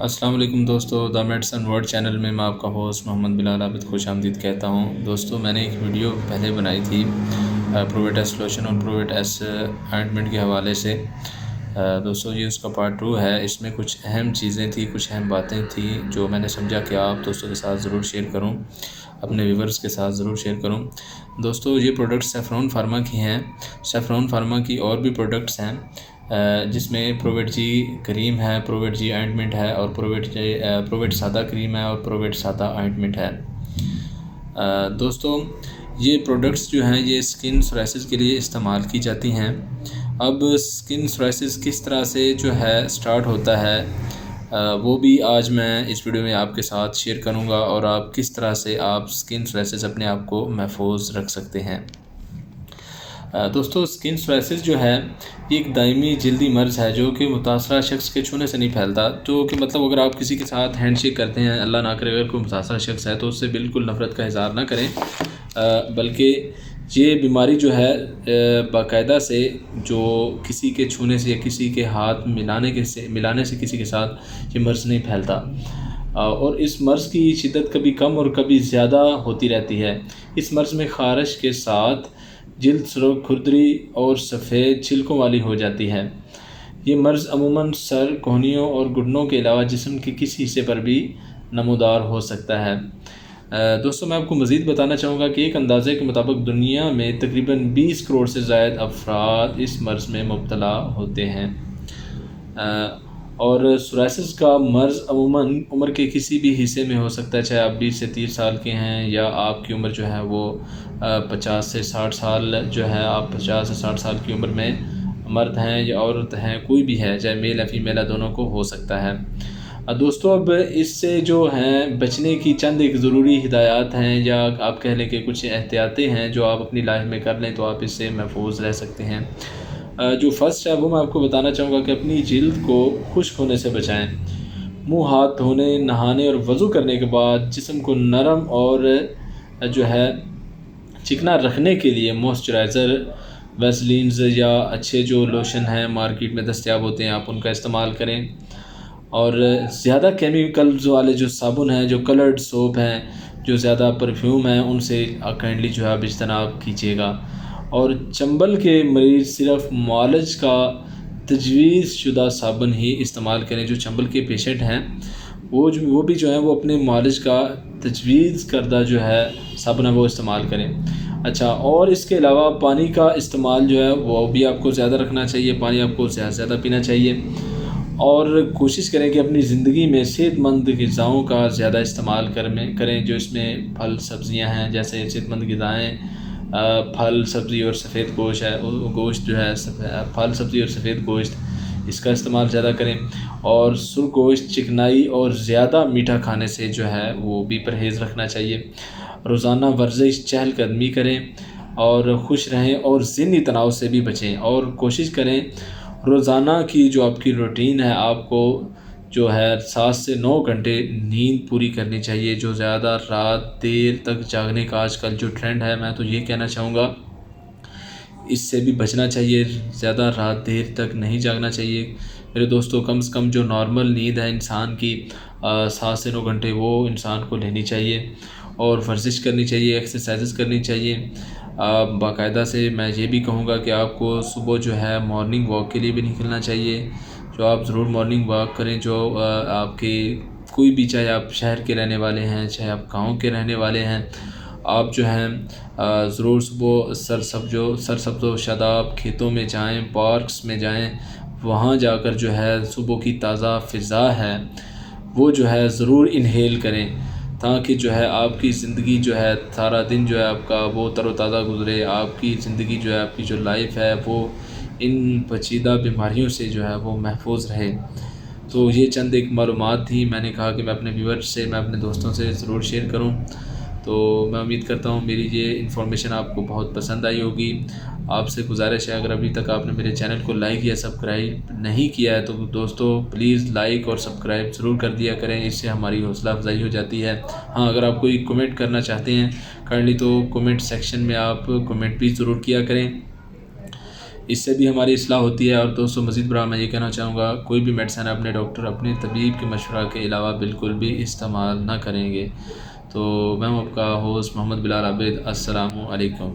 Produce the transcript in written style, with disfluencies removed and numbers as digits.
السلام علیکم دوستو، دا میڈیسن ورلڈ چینل میں آپ کا ہوسٹ محمد بلال عابد خوش آمدید کہتا ہوں۔ دوستو میں نے ایک ویڈیو پہلے بنائی تھی پروویٹ ایس لوشن اور پروویٹ ایس آئنٹمنٹ کے حوالے سے۔ دوستو یہ اس کا پارٹ 2 ہے۔ اس میں کچھ اہم چیزیں تھیں، کچھ اہم باتیں تھیں جو میں نے سمجھا کہ آپ دوستوں کے ساتھ ضرور شیئر کروں، اپنے ویورز کے ساتھ ضرور شیئر کروں۔ دوستو یہ پروڈکٹ سیفرون فارما کی ہیں۔ سیفرون فارما کی اور بھی پروڈکٹس ہیں جس میں پروویٹ جی کریم ہے، پروویٹ جی آئنٹمنٹ ہے، اور پروویٹ سادہ کریم ہے، اور پروویٹ سادہ آئنٹمنٹ ہے۔ دوستو یہ پروڈکٹس جو ہیں یہ سکن سورائسس کے لیے استعمال کی جاتی ہیں۔ اب سکن سورائسس کس طرح سے جو ہے سٹارٹ ہوتا ہے وہ بھی آج میں اس ویڈیو میں آپ کے ساتھ شیئر کروں گا، اور آپ کس طرح سے آپ سکن سورائسس اپنے آپ کو محفوظ رکھ سکتے ہیں۔ دوستو سکن سورائسس جو ہے یہ ایک دائمی جلدی مرض ہے جو کہ متاثرہ شخص کے چھونے سے نہیں پھیلتا، جو کہ مطلب اگر آپ کسی کے ساتھ ہینڈ شیک کرتے ہیں، اللہ نہ کرے اگر کوئی متاثرہ شخص ہے تو اس سے بالکل نفرت کا اظہار نہ کریں، بلکہ یہ بیماری جو ہے باقاعدہ سے جو کسی کے چھونے سے یا کسی کے ہاتھ ملانے سے کسی کے ساتھ یہ مرض نہیں پھیلتا، اور اس مرض کی شدت کبھی کم اور کبھی زیادہ ہوتی رہتی ہے۔ اس مرض میں خارش کے ساتھ جلد سرخ، کھردری اور سفید چھلکوں والی ہو جاتی ہے۔ یہ مرض عموماً سر، کہنیوں اور گھٹنوں کے علاوہ جسم کے کسی حصے پر بھی نمودار ہو سکتا ہے۔ دوستو میں آپ کو مزید بتانا چاہوں گا کہ ایک اندازے کے مطابق دنیا میں تقریباً 20 کروڑ سے زائد افراد اس مرض میں مبتلا ہوتے ہیں، اور سورائسس کا مرض عموماً عمر کے کسی بھی حصے میں ہو سکتا ہے، چاہے آپ 20 سے 30 سال کے ہیں یا آپ کی عمر جو ہے وہ 50 سے 60 سال جو ہے، آپ 50 سے 60 سال کی عمر میں مرد ہیں یا عورت ہیں، کوئی بھی ہے، چاہے میل یا فیمیل ہے، دونوں کو ہو سکتا ہے۔ دوستو اب اس سے جو ہیں بچنے کی چند ایک ضروری ہدایات ہیں، یا آپ کہہ لیں کہ کچھ احتیاطیں ہیں جو آپ اپنی لائف میں کر لیں تو آپ اس سے محفوظ رہ سکتے ہیں۔ جو فرسٹ ہے وہ میں آپ کو بتانا چاہوں گا کہ اپنی جلد کو خشک ہونے سے بچائیں۔ منہ ہاتھ دھونے، نہانے اور وضو کرنے کے بعد جسم کو نرم اور جو ہے چکنا رکھنے کے لیے موئسچرائزر، ویسلینز یا اچھے جو لوشن ہیں مارکیٹ میں دستیاب ہوتے ہیں آپ ان کا استعمال کریں، اور زیادہ کیمیکلز والے جو صابن ہیں، جو کلرڈ سوپ ہیں، جو زیادہ پرفیوم ہیں، ان سے کائنڈلی جو ہے آپ اجتناب کیجیے گا، اور چنبل کے مریض صرف معالج کا تجویز شدہ صابن ہی استعمال کریں۔ جو چنبل کے پیشنٹ ہیں وہ بھی جو ہے وہ اپنے معالج کا تجویز کردہ جو ہے صابن ہے وہ استعمال کریں۔ اچھا، اور اس کے علاوہ پانی کا استعمال جو ہے وہ بھی آپ کو زیادہ رکھنا چاہیے، پانی آپ کو زیادہ سے زیادہ پینا چاہیے، اور کوشش کریں کہ اپنی زندگی میں صحت مند غذاؤں کا زیادہ استعمال کریں، جو اس میں پھل سبزیاں ہیں، جیسے صحت مند غذائیں پھل سبزی اور سفید گوشت جو ہے پھل سبزی اور سفید گوشت، اس کا استعمال زیادہ کریں، اور سرخ گوشت، چکنائی اور زیادہ میٹھا کھانے سے جو ہے وہ بھی پرہیز رکھنا چاہیے۔ روزانہ ورزش، چہل قدمی کریں اور خوش رہیں، اور ذہنی تناؤ سے بھی بچیں، اور کوشش کریں روزانہ کی جو آپ کی روٹین ہے آپ کو جو ہے 7 سے 9 گھنٹے نیند پوری کرنی چاہیے۔ جو زیادہ رات دیر تک جاگنے کا آج کل جو ٹرینڈ ہے، میں تو یہ کہنا چاہوں گا اس سے بھی بچنا چاہیے، زیادہ رات دیر تک نہیں جاگنا چاہیے میرے دوستو۔ کم سے کم جو نارمل نیند ہے انسان کی 7 سے 9 گھنٹے وہ انسان کو لینی چاہیے، اور ورزش کرنی چاہیے، ایکسرسائزز کرنی چاہیے باقاعدہ سے۔ میں یہ بھی کہوں گا کہ آپ کو صبح جو ہے مارننگ واک کے لیے بھی نکلنا چاہیے، جو آپ ضرور مارننگ واک کریں، جو آپ کے کوئی بھی، چاہے آپ شہر کے رہنے والے ہیں، چاہے آپ گاؤں کے رہنے والے ہیں، آپ جو ہیں ضرور صبح سرسبز و شاداب کھیتوں میں جائیں، پارکس میں جائیں، وہاں جا کر جو ہے صبح کی تازہ فضا ہے وہ جو ہے ضرور انہیل کریں، تاکہ جو ہے آپ کی زندگی جو ہے سارا دن جو ہے آپ کا وہ تر و تازہ گزرے، آپ کی زندگی جو ہے آپ کی جو لائف ہے وہ ان پیچیدہ بیماریوں سے جو ہے وہ محفوظ رہے۔ تو یہ چند ایک معلومات تھی، میں نے کہا کہ میں اپنے ویورز سے، میں اپنے دوستوں سے ضرور شیئر کروں، تو میں امید کرتا ہوں میری یہ انفارمیشن آپ کو بہت پسند آئی ہوگی۔ آپ سے گزارش ہے اگر ابھی تک آپ نے میرے چینل کو لائک یا سبسکرائب نہیں کیا ہے تو دوستو پلیز لائک اور سبسکرائب ضرور کر دیا کریں، اس سے ہماری حوصلہ افزائی ہو جاتی ہے۔ ہاں، اگر آپ کوئی کمنٹ کرنا چاہتے ہیں کائنڈلی تو کمنٹ سیکشن میں آپ کمنٹ بھی ضرور کیا کریں۔ اس سے بھی ہماری اصلاح ہوتی ہے۔ اور دوستوں مزید برآں میں یہ کہنا چاہوں گا، کوئی بھی میڈیسن اپنے ڈاکٹر اپنے طبیب کے مشورہ کے علاوہ بالکل بھی استعمال نہ کریں گے۔ تو میں ہوں آپ کا ہوسٹ محمد بلال عابد، السلام علیکم۔